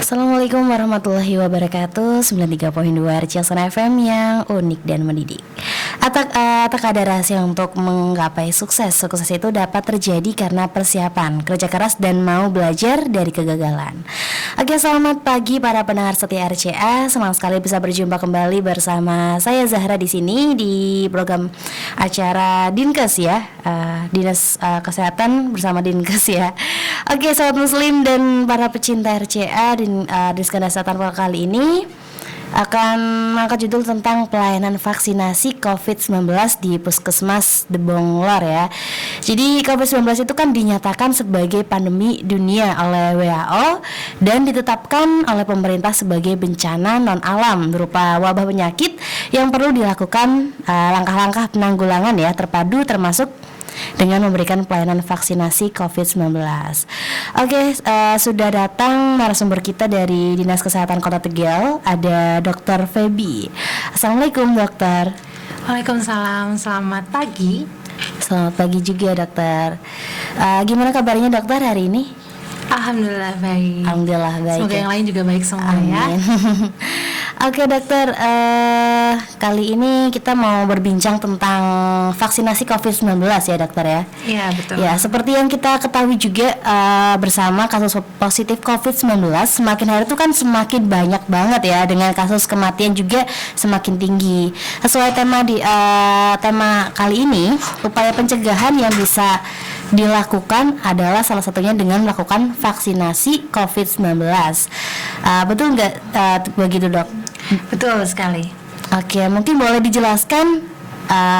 Assalamualaikum warahmatullahi wabarakatuh. 93.2 RCSN FM yang unik dan mendidik. Tak ada rahasia untuk menggapai sukses. Sukses itu dapat terjadi karena persiapan, kerja keras, dan mau belajar dari kegagalan. Oke, selamat pagi para pendengar setia RCA. Senang sekali bisa berjumpa kembali bersama saya Zahra di sini di program acara Dinkes ya, Dinas Kesehatan bersama Dinkes ya. Oke, sahabat Muslim dan para pecinta RCA di Kesehatan kali ini akan mengangkat judul tentang pelayanan vaksinasi COVID-19 di Puskesmas Debong Lor ya. Jadi COVID-19 itu kan dinyatakan sebagai pandemi dunia oleh WHO dan ditetapkan oleh pemerintah sebagai bencana non-alam berupa wabah penyakit yang perlu dilakukan langkah-langkah penanggulangan ya terpadu termasuk dengan memberikan pelayanan vaksinasi COVID-19. Oke, sudah datang narasumber kita dari Dinas Kesehatan Kota Tegal, ada Dr. Feby. Assalamualaikum dokter. Waalaikumsalam, selamat pagi. Selamat pagi juga dokter. Gimana kabarnya dokter hari ini? Alhamdulillah baik. Alhamdulillah baik. Semoga yang lain juga baik semua. Amin. Ya. Oke dokter, kali ini kita mau berbincang tentang vaksinasi COVID-19 ya dokter ya. Iya betul. Ya, seperti yang kita ketahui juga bersama kasus positif COVID-19 semakin hari itu kan semakin banyak banget ya, dengan kasus kematian juga semakin tinggi. Sesuai tema kali ini, upaya pencegahan yang bisa dilakukan adalah salah satunya dengan melakukan vaksinasi COVID-19. Betul nggak begitu dok? Betul sekali. Oke, mungkin boleh dijelaskan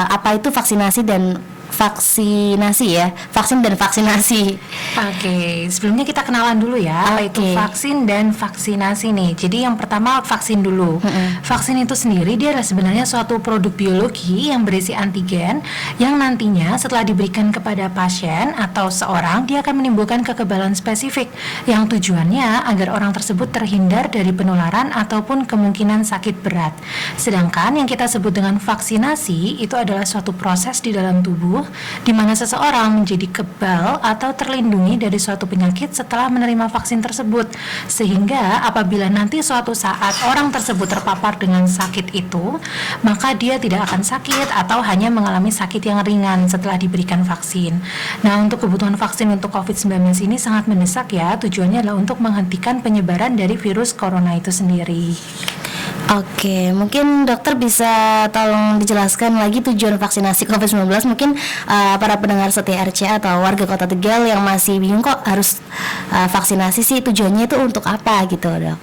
apa itu vaksinasi dan vaksinasi ya, vaksin dan vaksinasi. Oke, sebelumnya kita kenalan dulu ya, apa itu vaksin dan vaksinasi nih. Jadi yang pertama vaksin dulu. Vaksin itu sendiri dia adalah sebenarnya suatu produk biologi yang berisi antigen yang nantinya setelah diberikan kepada pasien atau seorang, dia akan menimbulkan kekebalan spesifik yang tujuannya agar orang tersebut terhindar dari penularan ataupun kemungkinan sakit berat. Sedangkan yang kita sebut dengan vaksinasi itu adalah suatu proses di dalam tubuh di mana seseorang menjadi kebal atau terlindungi dari suatu penyakit setelah menerima vaksin tersebut, sehingga apabila nanti suatu saat orang tersebut terpapar dengan sakit itu, maka dia tidak akan sakit atau hanya mengalami sakit yang ringan setelah diberikan vaksin. Nah, untuk kebutuhan vaksin untuk COVID-19 ini sangat mendesak ya, tujuannya adalah untuk menghentikan penyebaran dari virus corona itu sendiri. Oke, mungkin dokter bisa tolong dijelaskan lagi tujuan vaksinasi COVID-19. Mungkin para pendengar setia RCA atau warga Kota Tegal yang masih bingung kok harus vaksinasi sih, tujuannya itu untuk apa gitu dok?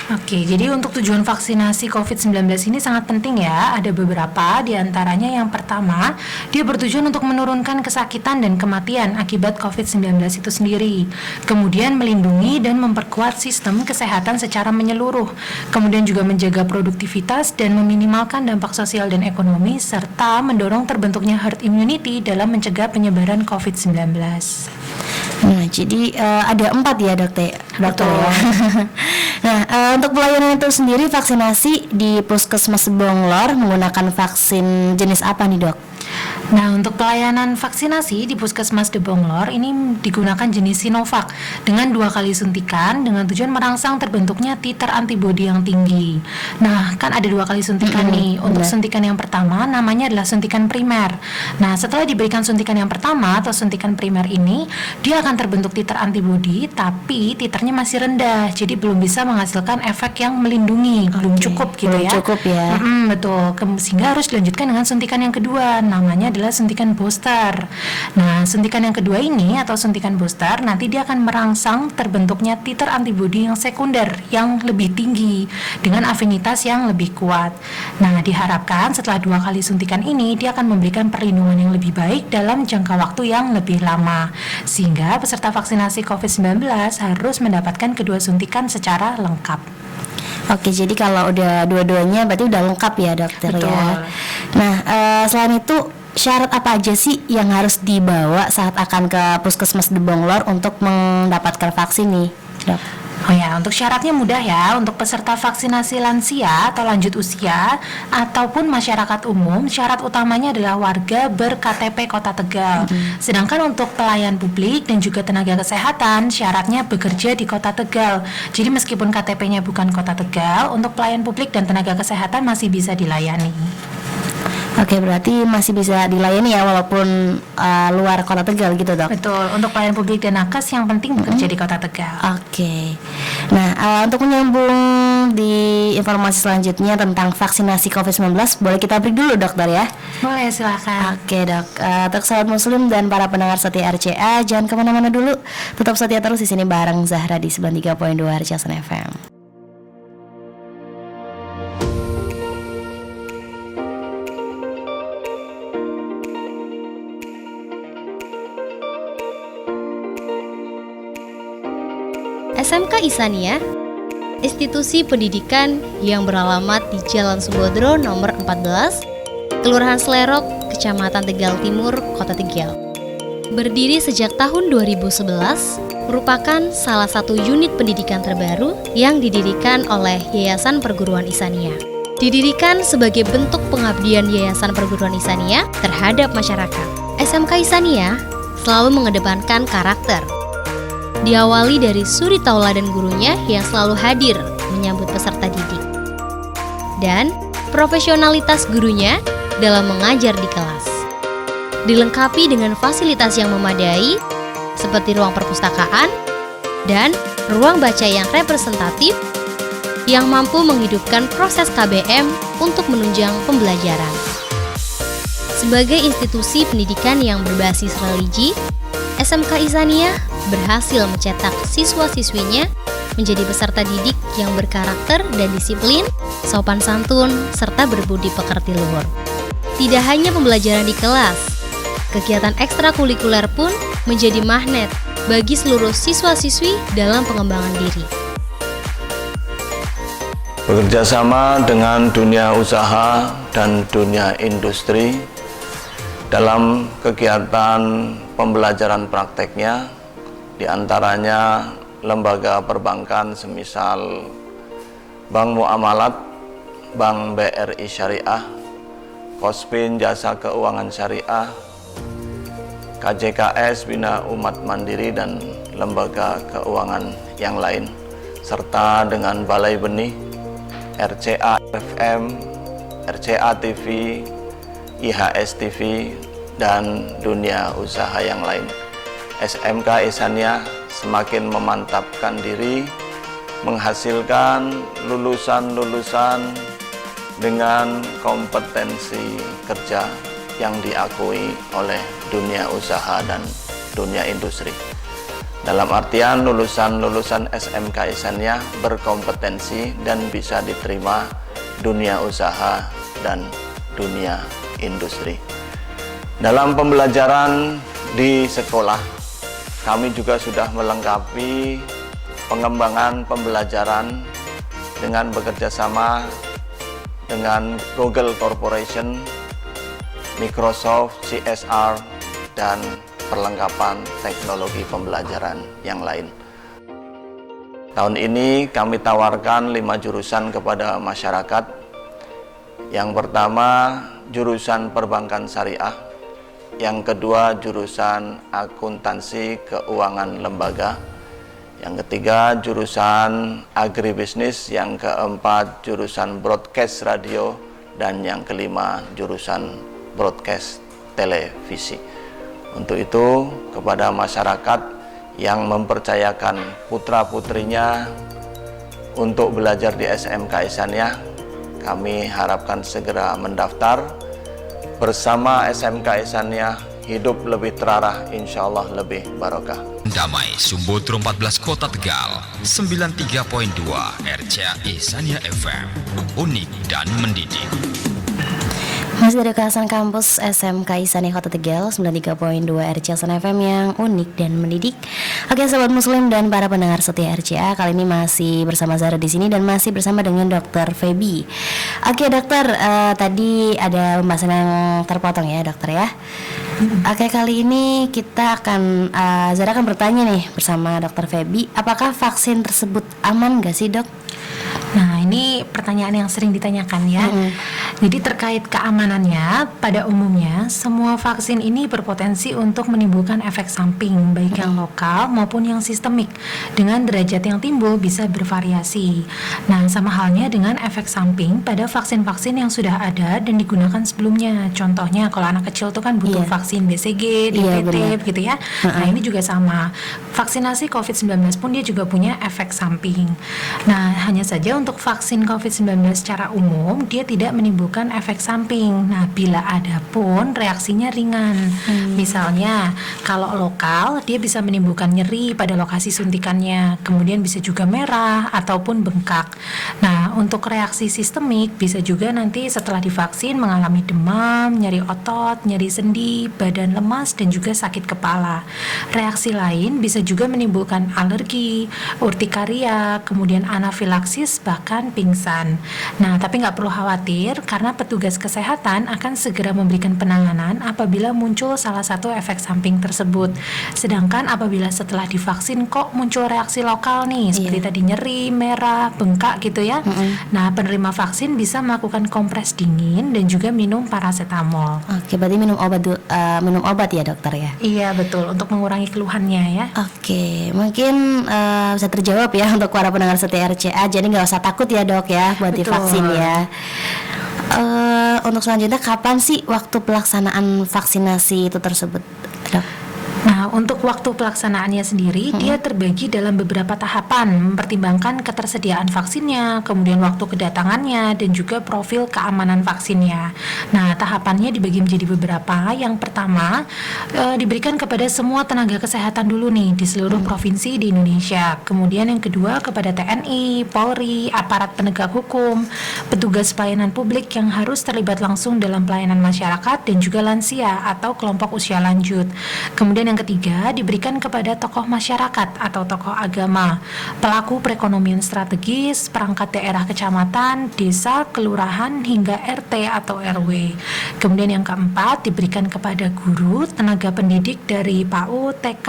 Oke, jadi untuk tujuan vaksinasi COVID-19 ini sangat penting ya. Ada beberapa, diantaranya yang pertama, dia bertujuan untuk menurunkan kesakitan dan kematian akibat COVID-19 itu sendiri. Kemudian melindungi dan memperkuat sistem kesehatan secara menyeluruh. Kemudian juga menjaga produktivitas dan meminimalkan dampak sosial dan ekonomi, serta mendorong terbentuknya herd immunity dalam mencegah penyebaran COVID-19. Nah, jadi ada 4 ya dokter ya. Nah, untuk pelayanan itu sendiri vaksinasi di Puskesmas Debong Lor menggunakan vaksin jenis apa nih dok? Nah, untuk pelayanan vaksinasi di Puskesmas Debong Lor ini digunakan jenis Sinovac dengan 2 kali suntikan dengan tujuan merangsang terbentuknya titer antibodi yang tinggi. Nah, kan ada 2 kali suntikan nih. Untuk suntikan yang pertama namanya adalah suntikan primer. Nah, setelah diberikan suntikan yang pertama atau suntikan primer ini, dia akan terbentuk titer antibodi, tapi titernya masih rendah, jadi belum bisa menghasilkan efek yang melindungi, belum cukup gitu belum ya. Cukup ya. Betul. Sehingga harus dilanjutkan dengan suntikan yang kedua, namanya adalah suntikan booster. Nah, suntikan yang kedua ini atau suntikan booster nanti dia akan merangsang terbentuknya titer antibodi yang sekunder yang lebih tinggi dengan afinitas yang lebih kuat. Nah, diharapkan setelah 2 kali suntikan ini dia akan memberikan perlindungan yang lebih baik dalam jangka waktu yang lebih lama, sehingga peserta vaksinasi COVID-19 harus mendapatkan kedua suntikan secara lengkap. Oke, jadi kalau udah dua-duanya berarti udah lengkap ya dokter. Betul. Ya. Nah, selain itu syarat apa aja sih yang harus dibawa saat akan ke Puskesmas Debong Lor untuk mendapatkan vaksin nih dok? Oh ya, untuk syaratnya mudah ya. Untuk peserta vaksinasi lansia atau lanjut usia ataupun masyarakat umum, syarat utamanya adalah warga ber-KTP Kota Tegal. Sedangkan untuk pelayan publik dan juga tenaga kesehatan, syaratnya bekerja di Kota Tegal. Jadi meskipun KTP-nya bukan Kota Tegal, untuk pelayan publik dan tenaga kesehatan masih bisa dilayani. Oke, berarti masih bisa dilayani ya walaupun luar Kota Tegal gitu, Dok? Betul, untuk pelayan publik dan nakes yang penting bekerja di Kota Tegal. Oke. Nah, untuk menyambung di informasi selanjutnya tentang vaksinasi COVID-19, boleh kita break dulu, Dokter ya? Boleh, silakan. Oke, Dok. Untuk sahabat muslim dan para pendengar setia RCA, jangan kemana-mana dulu. Tetap setia terus di sini bareng Zahra di 93.2 RCA FM. SMK Ihsaniyah, institusi pendidikan yang beralamat di Jalan Subodro nomor 14, Kelurahan Slerok, Kecamatan Tegal Timur, Kota Tegal. Berdiri sejak tahun 2011, merupakan salah satu unit pendidikan terbaru yang didirikan oleh Yayasan Perguruan Ihsaniyah. Didirikan sebagai bentuk pengabdian Yayasan Perguruan Ihsaniyah terhadap masyarakat. SMK Ihsaniyah selalu mengedepankan karakter. Diawali dari suri tauladan gurunya yang selalu hadir menyambut peserta didik, dan profesionalitas gurunya dalam mengajar di kelas. Dilengkapi dengan fasilitas yang memadai seperti ruang perpustakaan dan ruang baca yang representatif yang mampu menghidupkan proses KBM untuk menunjang pembelajaran. Sebagai institusi pendidikan yang berbasis religi, SMK Ihsaniyah berhasil mencetak siswa-siswinya menjadi peserta didik yang berkarakter dan disiplin, sopan santun, serta berbudi pekerti luhur. Tidak hanya pembelajaran di kelas, kegiatan ekstrakurikuler pun menjadi magnet bagi seluruh siswa-siswi dalam pengembangan diri. Bekerja sama dengan dunia usaha dan dunia industri dalam kegiatan pembelajaran prakteknya, diantaranya lembaga perbankan semisal Bank Muamalat, Bank BRI Syariah, Kospin Jasa Keuangan Syariah, KJKS Bina Umat Mandiri dan lembaga keuangan yang lain, serta dengan Balai Benih, RCA FM, RCA TV, IHS TV, dan dunia usaha yang lain. SMK Ihsaniyah semakin memantapkan diri, menghasilkan lulusan-lulusan dengan kompetensi kerja yang diakui oleh dunia usaha dan dunia industri. Dalam artian lulusan-lulusan SMK Ihsaniyah berkompetensi dan bisa diterima dunia usaha dan dunia industri. Dalam pembelajaran di sekolah, kami juga sudah melengkapi pengembangan pembelajaran dengan bekerja sama dengan Google Corporation, Microsoft, CSR, dan perlengkapan teknologi pembelajaran yang lain. Tahun ini kami tawarkan 5 jurusan kepada masyarakat. Yang pertama, jurusan perbankan syariah. Yang kedua, jurusan akuntansi keuangan lembaga. Yang ketiga, jurusan agribisnis. Yang keempat, jurusan broadcast radio. Dan yang kelima, jurusan broadcast televisi. Untuk itu, kepada masyarakat yang mempercayakan putra-putrinya untuk belajar di SMK Ihsaniyah, kami harapkan segera mendaftar. Bersama SMK Ihsaniyah, hidup lebih terarah, insya Allah lebih barokah. Damai Sumbodro 14 Kota Tegal 93.2 RCA Ihsaniyah FM, unik dan mendidik. Masih dari kawasan kampus SMK Ihsaniyah Kota Tegal 93.2 RCA FM yang unik dan mendidik. Oke, sobat muslim dan para pendengar setia RCA, kali ini masih bersama Zara di sini dan masih bersama dengan Dokter Feby. Oke, Dokter, tadi ada pembahasan yang terpotong ya, Dokter ya. Oke, kali ini kita akan Zara akan bertanya nih bersama Dokter Feby, apakah vaksin tersebut aman gak sih, Dok? Nah, ini pertanyaan yang sering ditanyakan ya. Jadi terkait keamanannya, pada umumnya semua vaksin ini berpotensi untuk menimbulkan efek samping, baik yang lokal maupun yang sistemik. Dengan derajat yang timbul bisa bervariasi. Nah, sama halnya dengan efek samping pada vaksin-vaksin yang sudah ada dan digunakan sebelumnya. Contohnya kalau anak kecil tuh kan butuh vaksin BCG, DPT, gitu ya. Nah, ini juga sama. Vaksinasi COVID-19 pun dia juga punya efek samping. Nah, hanya saja untuk vaksin COVID-19 secara umum dia tidak menimbulkan efek samping. Nah, bila ada pun reaksinya ringan. Misalnya kalau lokal dia bisa menimbulkan nyeri pada lokasi suntikannya, kemudian bisa juga merah ataupun bengkak. Nah, untuk reaksi sistemik bisa juga nanti setelah divaksin mengalami demam, nyeri otot, nyeri sendi, badan lemas dan juga sakit kepala. Reaksi lain bisa juga menimbulkan alergi, urtikaria, kemudian anafilaksis, bahkan pingsan. Nah, tapi nggak perlu khawatir karena petugas kesehatan akan segera memberikan penanganan apabila muncul salah satu efek samping tersebut. Sedangkan apabila setelah divaksin kok muncul reaksi lokal nih, seperti tadi nyeri, merah, bengkak gitu ya. Nah, penerima vaksin bisa melakukan kompres dingin dan juga minum paracetamol. Oke, berarti minum obat ya, dokter ya? Iya, betul, untuk mengurangi keluhannya ya. Oke, mungkin bisa terjawab ya untuk para pendengar setia RCA. Jadi nggak usah takut ya, Dok ya, buat divaksin ya. Untuk selanjutnya, kapan sih waktu pelaksanaan vaksinasi itu tersebut, Dok? Nah, untuk waktu pelaksanaannya sendiri, dia terbagi dalam beberapa tahapan, mempertimbangkan ketersediaan vaksinnya, kemudian waktu kedatangannya, dan juga profil keamanan vaksinnya. Nah, tahapannya dibagi menjadi beberapa. Yang pertama, diberikan kepada semua tenaga kesehatan dulu nih, di seluruh provinsi di Indonesia. Kemudian yang kedua, kepada TNI, Polri, aparat penegak hukum, petugas pelayanan publik yang harus terlibat langsung dalam pelayanan masyarakat, dan juga lansia atau kelompok usia lanjut. Kemudian yang ketiga, diberikan kepada tokoh masyarakat atau tokoh agama, pelaku perekonomian strategis, perangkat daerah kecamatan, desa, kelurahan, hingga RT atau RW. Kemudian yang keempat, diberikan kepada guru, tenaga pendidik dari PAUD, TK,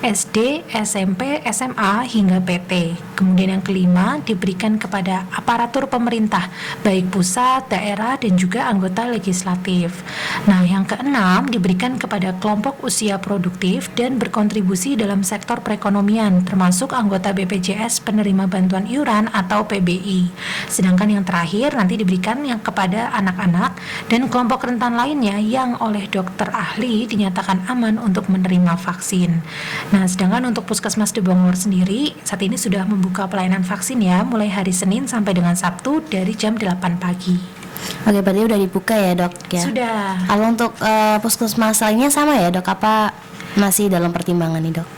SD, SMP, SMA, hingga PT. Kemudian yang kelima, diberikan kepada aparatur pemerintah, baik pusat, daerah, dan juga anggota legislatif. Nah, yang keenam, diberikan kepada kelompok usia produktif dan berkontribusi dalam sektor perekonomian, termasuk anggota BPJS penerima bantuan iuran atau PBI. Sedangkan yang terakhir nanti diberikan yang kepada anak-anak dan kelompok rentan lainnya yang oleh dokter ahli dinyatakan aman untuk menerima vaksin. Nah, sedangkan untuk Puskesmas De Bongor sendiri saat ini sudah membuka pelayanan vaksin ya, mulai hari Senin sampai dengan Sabtu dari jam 8 pagi. Oke, berarti udah dibuka ya, Dok ya? Sudah. Kalau untuk puskesmas lainnya sama ya, Dok? Apa masih dalam pertimbangan nih, Dok?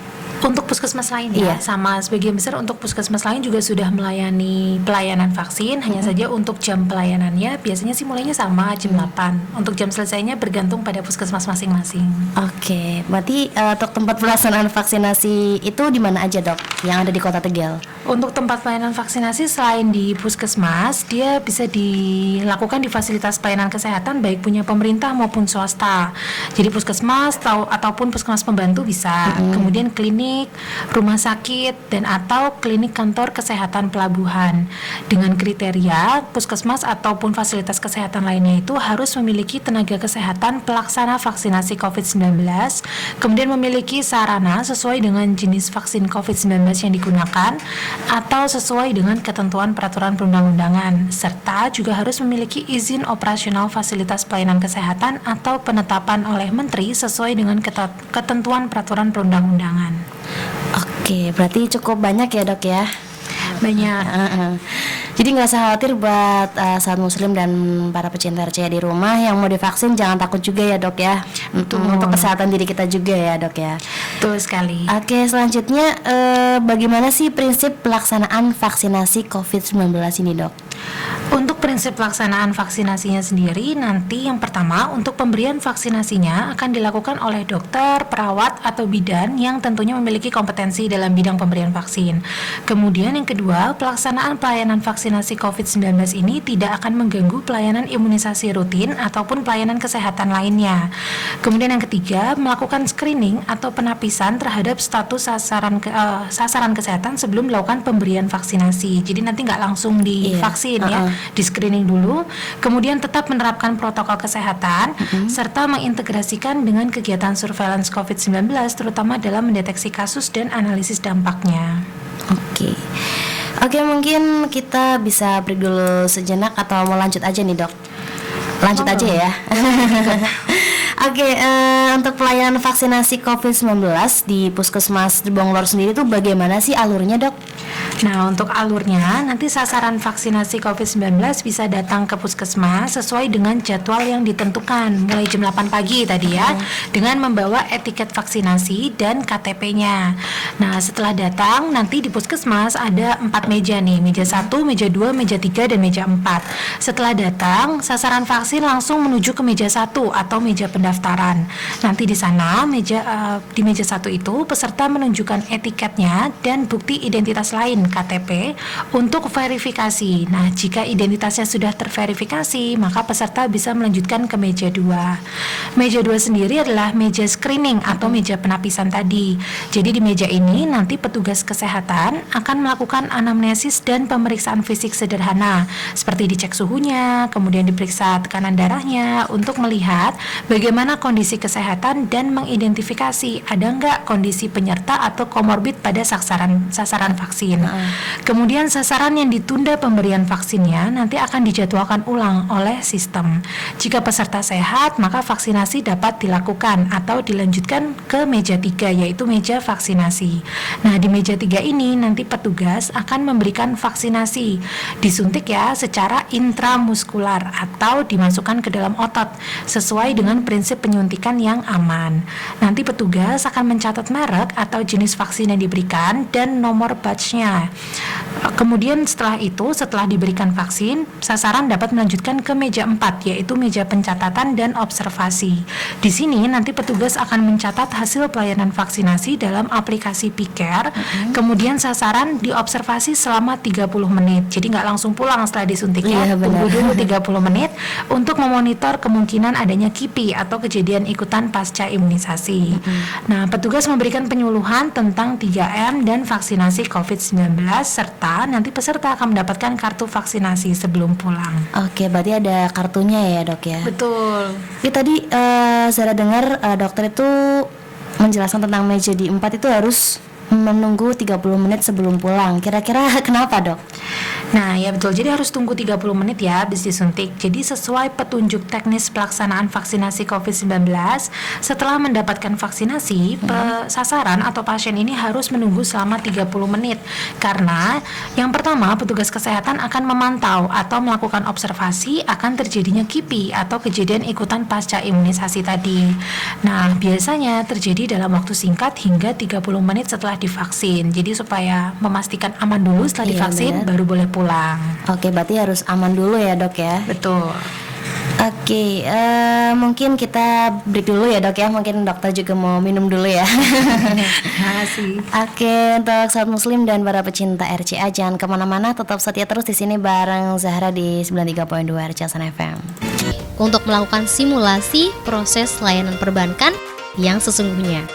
Untuk puskesmas lain ya, sama sebagian besar untuk puskesmas lain juga sudah melayani pelayanan vaksin, hanya saja untuk jam pelayanannya biasanya sih mulainya sama jam 8. Untuk jam selesainya bergantung pada puskesmas masing-masing. Oke, berarti untuk tempat pelaksanaan vaksinasi itu di mana aja, Dok? Yang ada di Kota Tegal? Untuk tempat pelayanan vaksinasi selain di puskesmas, dia bisa dilakukan di fasilitas pelayanan kesehatan baik punya pemerintah maupun swasta. Jadi puskesmas ataupun puskesmas pembantu bisa. Kemudian klinik, rumah sakit, dan atau klinik kantor kesehatan pelabuhan. Dengan kriteria puskesmas ataupun fasilitas kesehatan lainnya itu harus memiliki tenaga kesehatan pelaksana vaksinasi COVID-19, kemudian memiliki sarana sesuai dengan jenis vaksin COVID-19 yang digunakan atau sesuai dengan ketentuan peraturan perundang-undangan, serta juga harus memiliki izin operasional fasilitas pelayanan kesehatan atau penetapan oleh menteri sesuai dengan ketentuan peraturan perundang-undangan. Oke, berarti cukup banyak ya, Dok ya? Banyak. Jadi nggak usah khawatir buat sahabat muslim dan para pecinta RCA di rumah yang mau divaksin, jangan takut juga ya, Dok ya. Untuk kesehatan diri kita juga ya, Dok ya. Betul sekali. Oke, selanjutnya bagaimana sih prinsip pelaksanaan vaksinasi COVID-19 ini, Dok? Untuk prinsip pelaksanaan vaksinasinya sendiri, nanti yang pertama untuk pemberian vaksinasinya akan dilakukan oleh dokter, perawat, atau bidan yang tentunya memiliki kompetensi dalam bidang pemberian vaksin. Kemudian yang kedua, pelaksanaan pelayanan vaksinasi COVID-19 ini tidak akan mengganggu pelayanan imunisasi rutin ataupun pelayanan kesehatan lainnya. Kemudian yang ketiga, melakukan screening atau penapisan terhadap status sasaran kesehatan sebelum melakukan pemberian vaksinasi. Jadi nanti nggak langsung divaksin ya, di screening dulu, kemudian tetap menerapkan protokol kesehatan, serta mengintegrasikan dengan kegiatan surveillance COVID-19, terutama dalam mendeteksi kasus dan analisis dampaknya. Oke, mungkin kita bisa break dulu sejenak atau mau lanjut aja nih dok? Lanjut aja ya. Oke, untuk pelayanan vaksinasi COVID-19 di Puskesmas Bonglor sendiri itu bagaimana sih alurnya dok? Nah, untuk alurnya, nanti sasaran vaksinasi COVID-19 bisa datang ke puskesmas sesuai dengan jadwal yang ditentukan, mulai jam 8 pagi tadi ya, dengan membawa etiket vaksinasi dan KTP-nya. Nah, setelah datang, nanti di puskesmas ada 4 meja nih, meja 1, meja 2, meja 3, dan meja 4. Setelah datang, sasaran vaksin langsung menuju ke meja 1 atau meja pendaftaran. Nanti di sana, di meja 1 itu, peserta menunjukkan etiketnya dan bukti identitas lain, KTP, untuk verifikasi. Nah, jika identitasnya sudah terverifikasi, maka peserta bisa melanjutkan ke meja 2. Meja 2 sendiri adalah meja screening atau meja penapisan tadi. Jadi di meja ini nanti petugas kesehatan akan melakukan anamnesis dan pemeriksaan fisik sederhana, seperti dicek suhunya, kemudian diperiksa tekanan darahnya untuk melihat bagaimana kondisi kesehatan dan mengidentifikasi ada nggak kondisi penyerta atau komorbid pada sasaran vaksin. Kemudian sasaran yang ditunda pemberian vaksinnya nanti akan dijadwalkan ulang oleh sistem. Jika peserta sehat, maka vaksinasi dapat dilakukan atau dilanjutkan ke meja 3, yaitu meja vaksinasi. Nah, di meja 3 ini nanti petugas akan memberikan vaksinasi, disuntik ya secara intramuskular atau dimasukkan ke dalam otot sesuai dengan prinsip penyuntikan yang aman. Nanti petugas akan mencatat merek atau jenis vaksin yang diberikan dan nomor batch-nya. Kemudian setelah diberikan vaksin, sasaran dapat melanjutkan ke meja 4, yaitu meja pencatatan dan observasi. Di sini nanti petugas akan mencatat hasil pelayanan vaksinasi dalam aplikasi Picare. Kemudian sasaran diobservasi selama 30 menit. Jadi nggak langsung pulang setelah disuntik ya. Tunggu dulu 30 menit untuk memonitor kemungkinan adanya KIPI atau kejadian ikutan pasca imunisasi. Nah, petugas memberikan penyuluhan tentang 3M dan vaksinasi COVID-19, serta nanti peserta akan mendapatkan kartu vaksinasi sebelum pulang. Oke, berarti ada kartunya ya dok ya? Betul. Ya, tadi saya dengar dokter itu menjelaskan tentang meja di 4 itu harus menunggu 30 menit sebelum pulang. Kira-kira kenapa dok? Nah ya betul, jadi harus tunggu 30 menit ya habis disuntik. Jadi sesuai petunjuk teknis pelaksanaan vaksinasi COVID-19, setelah mendapatkan vaksinasi, sasaran atau pasien ini harus menunggu selama 30 menit. Karena yang pertama, petugas kesehatan akan memantau atau melakukan observasi akan terjadinya KIPI atau kejadian ikutan pasca imunisasi tadi. Nah biasanya terjadi dalam waktu singkat hingga 30 menit setelah divaksin. Jadi supaya memastikan aman dulu setelah divaksin, baru boleh pulang. Oke, berarti harus aman dulu ya dok ya? Betul. Oke, mungkin kita break dulu ya dok ya. Mungkin dokter juga mau minum dulu ya. Terima kasih. Oke, untuk sahabat muslim dan para pecinta RCA, jangan kemana-mana, tetap setia terus di sini bareng Zahra di 93.2 RCA Sana FM. Untuk melakukan simulasi proses layanan perbankan yang sesungguhnya.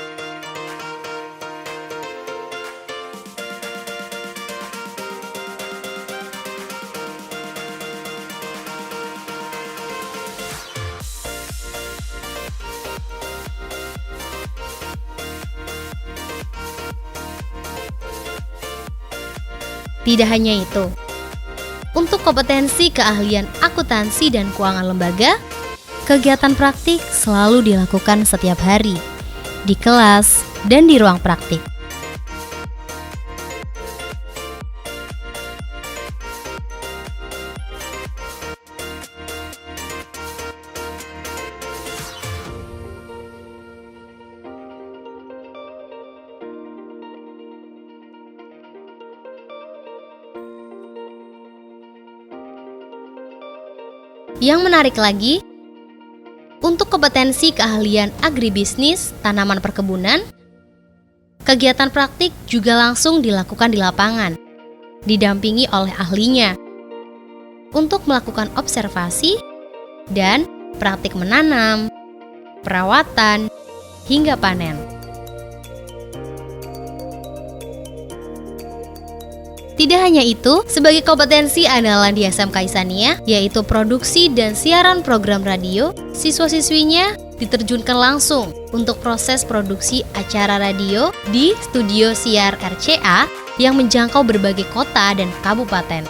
Tidak hanya itu, untuk kompetensi keahlian akuntansi dan keuangan lembaga, kegiatan praktik selalu dilakukan setiap hari, di kelas dan di ruang praktik. Yang menarik lagi, untuk kompetensi keahlian agribisnis tanaman perkebunan, kegiatan praktik juga langsung dilakukan di lapangan, didampingi oleh ahlinya, untuk melakukan observasi dan praktik menanam, perawatan, hingga panen. Tidak hanya itu, sebagai kompetensi andalan di SMK Ihsaniyah, yaitu produksi dan siaran program radio, siswa-siswinya diterjunkan langsung untuk proses produksi acara radio di studio siar RCA yang menjangkau berbagai kota dan kabupaten.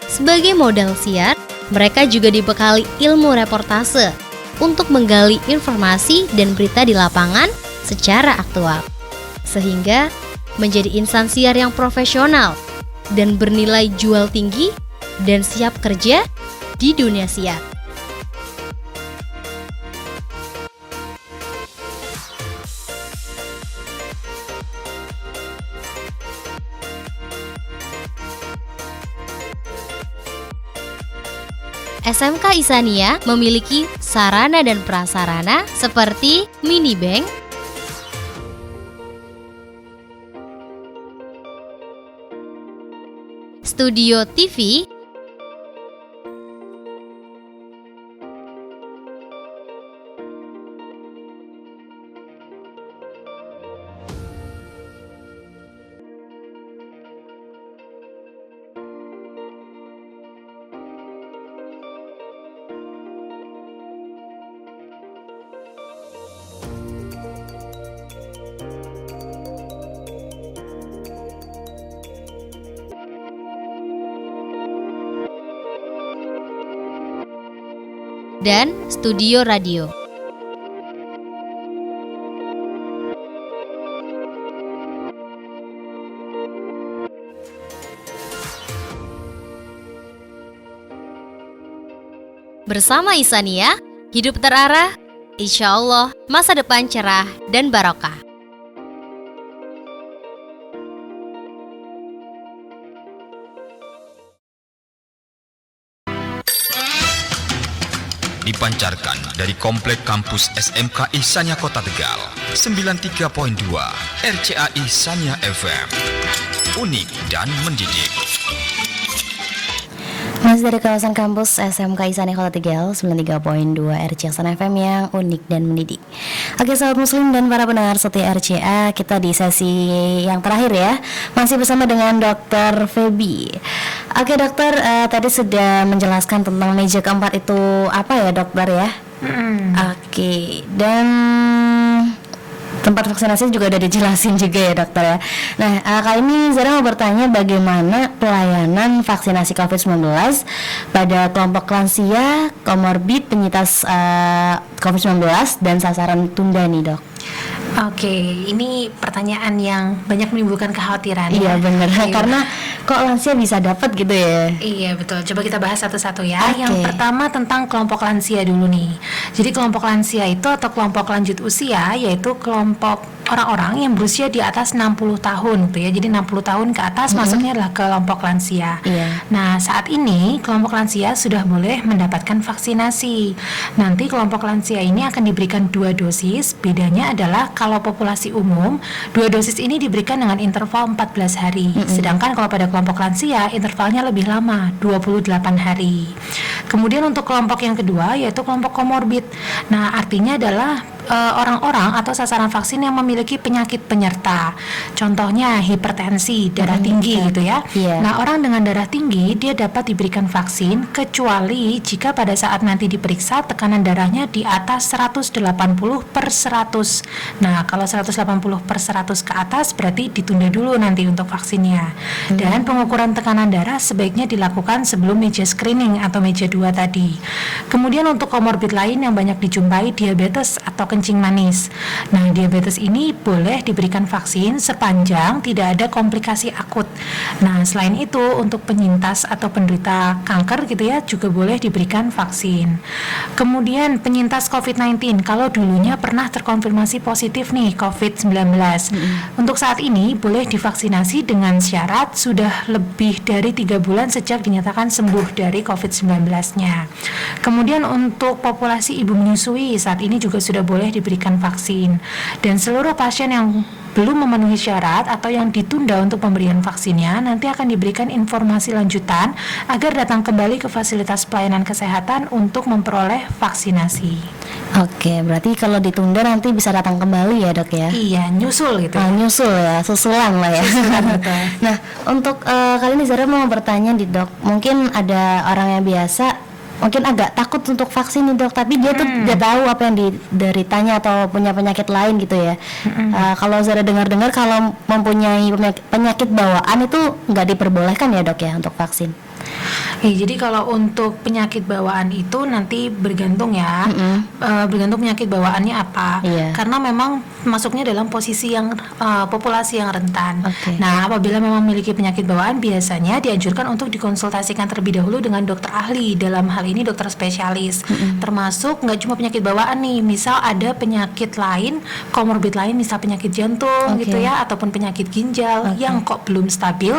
Sebagai modal siar, mereka juga dibekali ilmu reportase untuk menggali informasi dan berita di lapangan secara aktual, sehingga menjadi insan siar yang profesional dan bernilai jual tinggi dan siap kerja di dunia siar. SMK Ihsaniyah memiliki sarana dan prasarana seperti mini bank, studio TV, dan studio radio. Bersama Ihsaniyah, hidup terarah, insya Allah masa depan cerah dan barokah. Dipancarkan dari Komplek Kampus SMK Ihsaniyah Kota Tegal, 93.2 RCA Ihsaniyah FM. Unik dan mendidik. Masih dari kawasan kampus SMK Ihsaniyah Kota Tegal, 93.2 RCA Ihsaniyah FM yang unik dan mendidik. Oke, sahabat muslim dan para pendengar setia RCA, kita di sesi yang terakhir ya, masih bersama dengan Dr. Feby. Oke dokter, tadi sudah menjelaskan tentang meja keempat itu apa ya dokter ya? Oke, dan tempat vaksinasi juga udah dijelasin juga ya dokter ya. Nah, kali ini Zara mau bertanya bagaimana pelayanan vaksinasi COVID-19 pada kelompok lansia, komorbid, penyintas COVID-19 dan sasaran tunda nih dok. Oke, ini pertanyaan yang banyak menimbulkan kekhawatiran. Iya benar, Iya. karena kok lansia bisa dapat gitu ya? Iya betul, coba kita bahas satu-satu ya. Oke. Yang pertama tentang kelompok lansia dulu nih. Jadi kelompok lansia itu atau kelompok lanjut usia, yaitu kelompok orang-orang yang berusia di atas 60 tahun gitu ya. Jadi 60 tahun ke atas masuknya adalah kelompok lansia. Iya. Nah saat ini kelompok lansia sudah boleh mendapatkan vaksinasi. Nanti kelompok lansia ini akan diberikan 2 dosis. Bedanya adalah kalau populasi umum 2 dosis ini diberikan dengan interval 14 hari. Sedangkan kalau pada kelompok lansia intervalnya lebih lama, 28 hari. Kemudian untuk kelompok yang kedua yaitu kelompok komorbid. Nah artinya adalah orang-orang atau sasaran vaksin yang memiliki penyakit penyerta. Contohnya hipertensi, darah tinggi gitu ya. Iya. Nah, orang dengan darah tinggi dia dapat diberikan vaksin kecuali jika pada saat nanti diperiksa tekanan darahnya di atas 180/100. Nah, kalau 180/100 ke atas berarti ditunda dulu nanti untuk vaksinnya. Dan pengukuran tekanan darah sebaiknya dilakukan sebelum meja screening atau meja 2 tadi. Kemudian untuk komorbid lain yang banyak dijumpai, diabetes atau kencing manis. Nah, diabetes ini boleh diberikan vaksin sepanjang tidak ada komplikasi akut. Nah, selain itu untuk penyintas atau penderita kanker gitu ya juga boleh diberikan vaksin. Kemudian penyintas COVID-19 kalau dulunya pernah terkonfirmasi positif nih COVID-19. Untuk saat ini boleh divaksinasi dengan syarat sudah lebih dari 3 bulan sejak dinyatakan sembuh dari COVID-19-nya. Kemudian untuk populasi ibu menyusui saat ini juga sudah boleh diberikan vaksin. Dan seluruh pasien yang belum memenuhi syarat atau yang ditunda untuk pemberian vaksinnya nanti akan diberikan informasi lanjutan agar datang kembali ke fasilitas pelayanan kesehatan untuk memperoleh vaksinasi. Oke, berarti kalau ditunda nanti bisa datang kembali ya dok ya? Iya, nyusul gitu. Nyusul ya, susulan lah ya. Betul. Nah, untuk kali ini Zara mau bertanya di dok, mungkin ada orang yang biasa mungkin agak takut untuk vaksin nih dok, tapi dia tuh tidak tahu apa yang dideritanya atau punya penyakit lain gitu ya. Kalau Zara dengar-dengar kalau mempunyai penyakit bawaan itu nggak diperbolehkan ya dok ya untuk vaksin. Jadi kalau untuk penyakit bawaan itu nanti bergantung ya, bergantung penyakit bawaannya apa. Karena memang masuknya dalam posisi yang populasi yang rentan. Nah, apabila memang memiliki penyakit bawaan biasanya dianjurkan untuk dikonsultasikan terlebih dahulu dengan dokter ahli, dalam hal ini dokter spesialis. Termasuk nggak cuma penyakit bawaan nih, misal ada penyakit lain, komorbid lain, misal penyakit jantung gitu ya, ataupun penyakit ginjal yang kok belum stabil,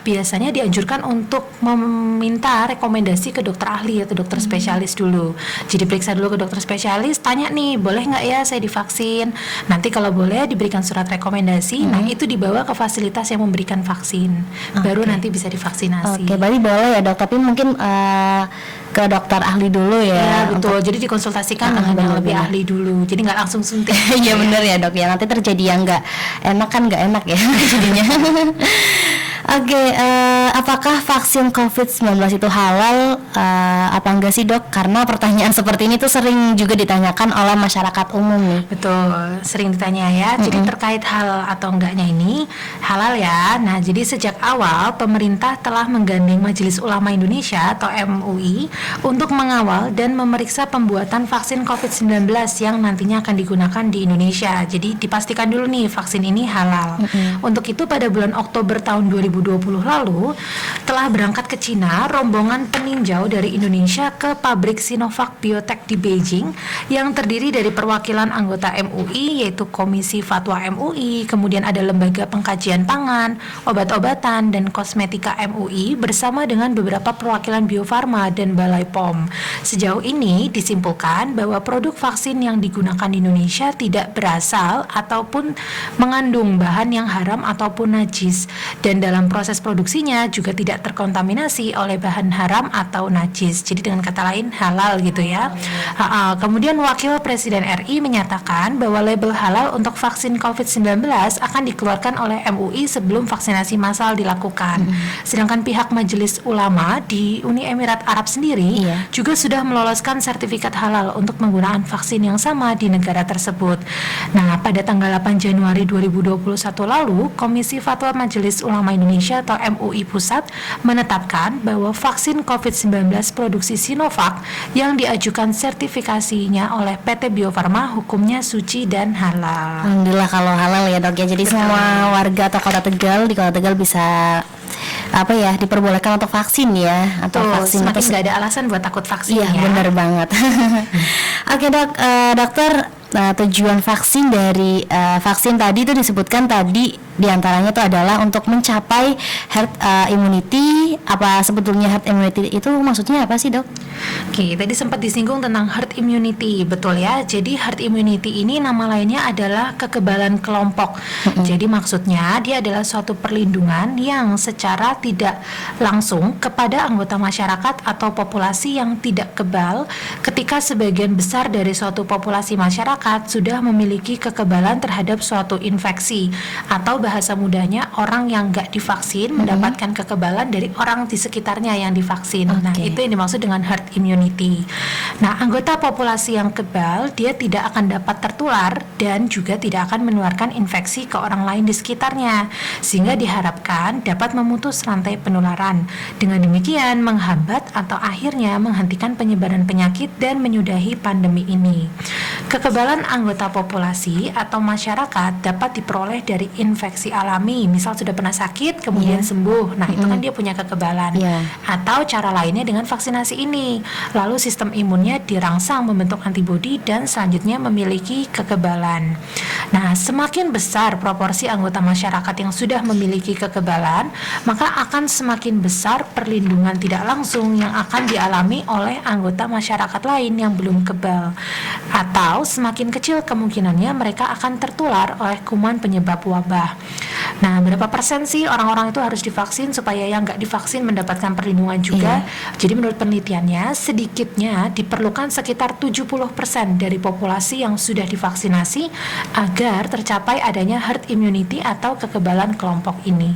biasanya dianjurkan untuk meminta rekomendasi ke dokter ahli atau dokter spesialis dulu. Jadi periksa dulu ke dokter spesialis, tanya nih, boleh nggak ya saya divaksin? Nanti kalau boleh diberikan surat rekomendasi, nah itu dibawa ke fasilitas yang memberikan vaksin, baru nanti bisa divaksinasi. Berarti boleh ya dok, tapi mungkin ke dokter ahli dulu ya. Betul, jadi dikonsultasikan dengan yang lebih ahli dulu, jadi nggak langsung suntik. Iya benar ya dok ya, nanti terjadi yang nggak enak kan nggak enak ya jadinya. Apakah vaksin COVID-19 itu halal apa enggak sih dok? Karena pertanyaan seperti ini tuh sering juga ditanyakan oleh masyarakat umum nih. Betul, sering ditanya ya. Jadi terkait halal atau enggaknya ini halal ya. Nah, jadi sejak awal pemerintah telah menggandeng Majelis Ulama Indonesia atau MUI untuk mengawal dan memeriksa pembuatan vaksin COVID-19 yang nantinya akan digunakan di Indonesia. Jadi dipastikan dulu nih vaksin ini halal. Untuk itu pada bulan Oktober tahun 2020 lalu telah berangkat ke Cina rombongan peninjau dari Indonesia ke pabrik Sinovac Biotech di Beijing yang terdiri dari perwakilan anggota MUI yaitu Komisi Fatwa MUI, kemudian ada Lembaga Pengkajian Pangan, Obat-obatan dan Kosmetika MUI bersama dengan beberapa perwakilan Bio Farma dan Balai POM. Sejauh ini disimpulkan bahwa produk vaksin yang digunakan di Indonesia tidak berasal ataupun mengandung bahan yang haram ataupun najis, dan dalam proses produksinya juga tidak terkontaminasi oleh bahan haram atau najis. Jadi dengan kata lain halal gitu ya. Kemudian Wakil Presiden RI menyatakan bahwa label halal untuk vaksin COVID-19 akan dikeluarkan oleh MUI sebelum vaksinasi massal dilakukan. Sedangkan pihak Majelis Ulama di Uni Emirat Arab sendiri juga sudah meloloskan sertifikat halal untuk penggunaan vaksin yang sama di negara tersebut. Nah, pada tanggal 8 Januari 2021 lalu, Komisi Fatwa Majelis Ulama Indonesia atau MUI Pusat menetapkan bahwa vaksin COVID-19 produksi Sinovac yang diajukan sertifikasinya oleh PT Bio Farma hukumnya suci dan halal. Alhamdulillah kalau halal ya dok ya. Jadi semua warga atau Kota Tegal di Kota Tegal bisa diperbolehkan untuk vaksin ya, atau vaksin semakin nggak ada alasan buat takut vaksin. Iya, benar banget. Oke dok, dokter, tujuan vaksin dari vaksin tadi itu disebutkan tadi diantaranya itu adalah untuk mencapai herd immunity. Apa sebetulnya herd immunity itu maksudnya apa sih dok? Oke, tadi sempat disinggung tentang herd immunity, betul ya. Jadi herd immunity ini nama lainnya adalah kekebalan kelompok. Jadi maksudnya dia adalah suatu perlindungan yang secara tidak langsung kepada anggota masyarakat atau populasi yang tidak kebal ketika sebagian besar dari suatu populasi masyarakat sudah memiliki kekebalan terhadap suatu infeksi atau bahasa mudahnya orang yang nggak divaksin mendapatkan kekebalan dari orang di sekitarnya yang divaksin. Nah, itu yang dimaksud dengan herd immunity. Nah, anggota populasi yang kebal dia tidak akan dapat tertular dan juga tidak akan menularkan infeksi ke orang lain di sekitarnya, sehingga diharapkan dapat memutus rantai penularan. Dengan demikian menghambat atau akhirnya menghentikan penyebaran penyakit dan menyudahi pandemi ini. Kekebalan anggota populasi atau masyarakat dapat diperoleh dari infeksi alami, misal sudah pernah sakit kemudian sembuh. Nah, itu kan dia punya kekebalan. Atau cara lainnya dengan vaksinasi ini. Lalu sistem imunnya dirangsang membentuk antibodi dan selanjutnya memiliki kekebalan. Nah, semakin besar proporsi anggota masyarakat yang sudah memiliki kekebalan, maka akan semakin besar perlindungan tidak langsung yang akan dialami oleh anggota masyarakat lain yang belum kebal. Atau semakin kecil kemungkinannya mereka akan tertular oleh kuman penyebab wabah. Nah, berapa persen sih orang-orang itu harus divaksin supaya yang nggak divaksin mendapatkan perlindungan juga? Jadi menurut penelitiannya, sedikitnya diperlukan sekitar 70% dari populasi yang sudah divaksinasi agar tercapai adanya herd immunity atau kekebalan kelompok ini.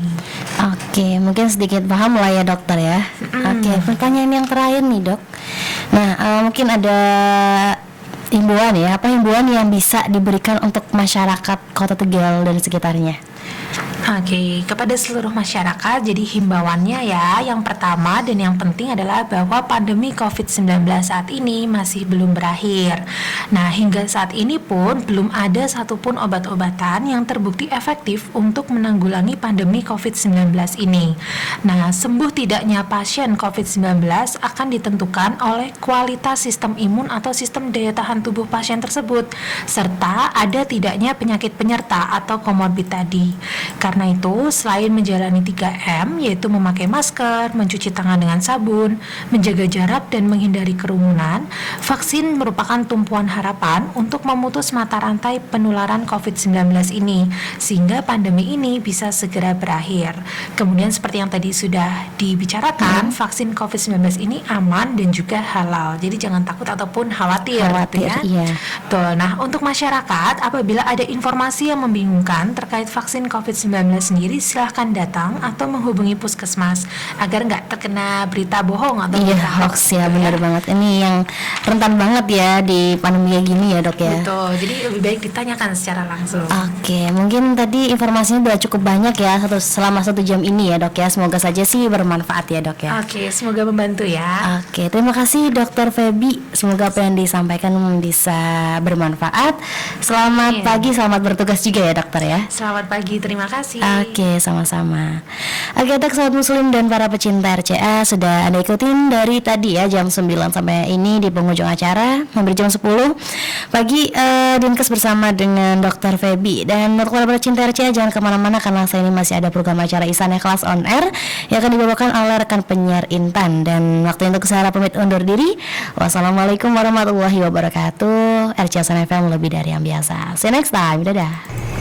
Oke, mungkin sedikit paham lah ya dokter ya. Oke, pertanyaan yang terakhir nih dok. Nah, mungkin ada himbauan ya, apa himbauan yang bisa diberikan untuk masyarakat Kota Tegal dan sekitarnya? Oke, kepada seluruh masyarakat, jadi himbauannya ya, yang pertama dan yang penting adalah bahwa pandemi COVID-19 saat ini masih belum berakhir. Nah, hingga saat ini pun belum ada satupun obat-obatan yang terbukti efektif untuk menanggulangi pandemi COVID-19 ini. Nah, sembuh tidaknya pasien COVID-19 akan ditentukan oleh kualitas sistem imun atau sistem daya tahan tubuh pasien tersebut, serta ada tidaknya penyakit penyerta atau komorbid tadi. Karena itu, selain menjalani 3M, yaitu memakai masker, mencuci tangan dengan sabun, menjaga jarak, dan menghindari kerumunan, vaksin merupakan tumpuan harapan untuk memutus mata rantai penularan COVID-19 ini, sehingga pandemi ini bisa segera berakhir. Kemudian seperti yang tadi sudah dibicarakan, vaksin COVID-19 ini aman dan juga halal. Jadi jangan takut ataupun khawatir gitu ya. Tuh, nah, untuk masyarakat, apabila ada informasi yang membingungkan terkait vaksin COVID-19 sendiri, silahkan datang atau menghubungi puskesmas agar nggak terkena berita bohong atau berita hoax ya, benar banget. Ini yang rentan banget ya di pandemi kayak gini ya dok ya. Betul, jadi lebih baik ditanyakan secara langsung. Oke, mungkin tadi informasinya udah cukup banyak ya selama 1 jam ini ya dok ya. Semoga saja sih bermanfaat ya dok ya. Oke, semoga membantu ya. Oke, terima kasih Dokter Feby. Semoga apa yang disampaikan bisa bermanfaat. Selamat pagi, selamat bertugas juga ya dokter ya. Selamat pagi, terima kasih. Oke, sama-sama. Oke, untuk sahabat muslim dan para pecinta RCA, sudah Anda ikutin dari tadi ya jam 9 sampai ini di penghujung acara hampir jam 10 pagi Dinkes bersama dengan Dokter Feby. Dan untuk para pecinta RCA jangan kemana-mana karena saya ini masih ada program acara Ihsaniyah Kelas On Air yang akan dibawakan oleh rekan penyiar Intan. Dan waktu untuk saya pamit undur diri. Wassalamualaikum warahmatullahi wabarakatuh. RCA Ihsaniyah FM lebih dari yang biasa. See you next time. Dadah.